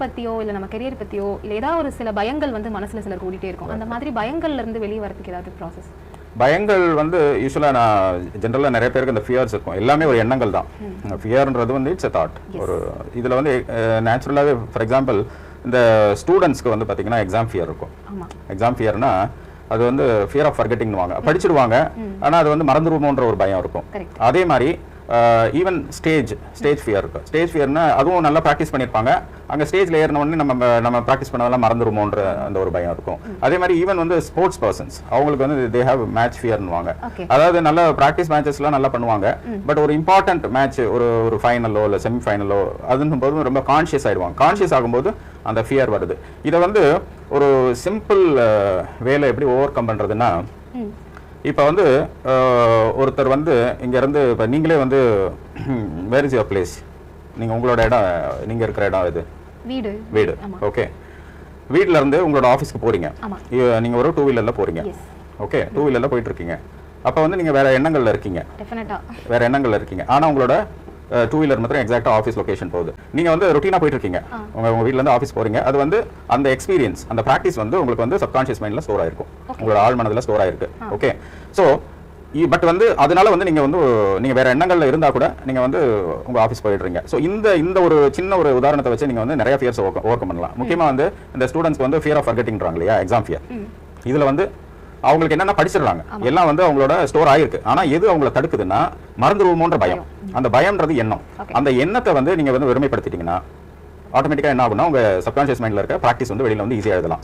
பத்தியோ இல்ல நம்ம கெரியர் பத்தியோ இல்ல ஏதாவது ஒரு சில பயங்கள் வந்து மனசுல சிலர் ஓடிட்டே இருக்கும். அந்த மாதிரி பயங்கள்ல இருந்து வெளிய வரதுக்கு ஏதாவது ப்ராசஸ்? பயங்கள் வந்து யூசுவலா நான் ஜெனரலா நிறைய பேருக்கு இந்த ஃபியர்ஸ் இருக்கும். எல்லாமே ஒரு எண்ணங்கள் தான். ஃபியர்ன்றது வந்து இட்ஸ் எ தாட். ஒரு இதுல வந்து நேச்சுரலாவே ஃபார் எக்ஸாம்பிள் இந்த ஸ்டூடெண்ட்ஸ்க்கு வந்து பாத்தீங்கன்னா எக்ஸாம் ஃபியர் இருக்கும். எக்ஸாம் ஃபியர்னா அது வந்து ஃபியர் ஆஃப் ஃபர்கெட்டிங்னுவாங்க. படிச்சிருவாங்க ஆனா அது வந்து மறந்துருமோன்ற ஒரு பயம் இருக்கும். அதே மாதிரி ஈவன் ஸ்டேஜ் ஃபியர் இருக்கு. ஸ்டேஜ் ஃபியர்னா அதுவும் நல்லா ப்ராக்டிஸ் பண்ணியிருப்பாங்க. அங்கே ஸ்டேஜ்ல ஏறின உடனே நம்ம ப்ராக்டிஸ் பண்ணதெல்லாம் மறந்துருமோன்ற அந்த ஒரு பயம் இருக்கும். அதே மாதிரி ஈவன் வந்து ஸ்போர்ட்ஸ் பர்சன்ஸ் அவங்களுக்கு வந்து தே ஹேவ் மேட்ச் ஃபியர்னுவாங்க. அதாவது நல்ல ப்ராக்டிஸ் மேட்சஸ்லாம் நல்லா பண்ணுவாங்க. பட் ஒரு இம்பார்ட்டன்ட் மேட்ச் ஒரு ஃபைனலோ இல்லை செமி ஃபைனலோ அதுன்னு போது ரொம்ப கான்ஷியஸ் ஆயிடுவாங்க. கான்ஷியஸ் ஆகும்போது அந்த ஃபியர் வருது. இதை வந்து ஒரு சிம்பிள் வேலை எப்படி ஓவர் கம் பண்றதுன்னா, இப்போ வந்து ஒருத்தர் வந்து இங்கேருந்து இப்போ நீங்களே வந்து வேர் இஸ் யுவர் பிளேஸ், நீங்கள் உங்களோட இடம், நீங்கள் இருக்கிற இடம் இது வீடு. ஓகே, வீட்டில் இருந்து உங்களோட ஆஃபீஸ்க்கு போகிறீங்க. நீங்கள் ஒரு 2 வீலரில் போகிறீங்க. ஓகே, 2 வீலரில் போயிட்டு இருக்கீங்க. அப்போ வந்து நீங்கள் வேற எண்ணங்களில் இருக்கீங்க. வேற எண்ணங்களில் இருக்கீங்க. ஆனால் உங்களோட 2 வீலர் மாத்திரம் எக்ஸாக்டா ஆஃபீஸ் லொகேஷன் போகுது. நீங்க வந்து ரொட்டீனா போயிட்டு இருக்கீங்க. உங்க வீட்ல இருந்து ஆஃபீஸ் போறீங்க. அது வந்து அந்த எக்ஸ்பீரியன்ஸ், அந்த பிராக்டிஸ் வந்து உங்களுக்கு வந்து சப்கான்ஷியஸ் மைண்ட்ல ஸ்டோர் ஆயிருக்கும். உங்களோட ஆழ் மனதுல ஸ்டோர் ஆயிருக்கு. ஓகே, சோ பட் வந்து அதனால வந்து நீங்க வேற எண்ணங்கள்ல இருந்தா கூட நீங்க வந்து உங்க ஆஃபீஸ் போயிடுறீங்க. ஸோ இந்த ஒரு சின்ன ஒரு உதாரணத்தை வச்சு நீங்க வந்து நிறைய ஃபியர்ஸ் ஓவர் கம் பண்ணலாம். முக்கியமா வந்து இந்த ஸ்டூடெண்ட்ஸ்க்கு வந்து ஃபியர் ஆஃப் ஃபர்கெட்டிங்றாங்க இல்லையா, எக்ஸாம் ஃபியர். இதுல வந்து அவங்களுக்கு என்னென்ன படிச்சிடறாங்க, எல்லாம் வந்து அவங்களோட ஸ்டோர் ஆயிருக்கு. ஆனா எது அவங்களை தடுக்குதுன்னா மறந்துருவோமோன்ற பயம். அந்த பயம்ன்றது எண்ணம். அந்த எண்ணத்தை வந்து நீங்க வந்து வெறுமைப்படுத்திட்டீங்கன்னா ஆட்டோமேட்டிக்கா என்ன ஆகும்னா உங்க சப்கான்ஷியஸ் மைண்ட்ல இருக்க பிராக்டிஸ் வந்து வெளியில வந்து ஈஸியா எழுதலாம்.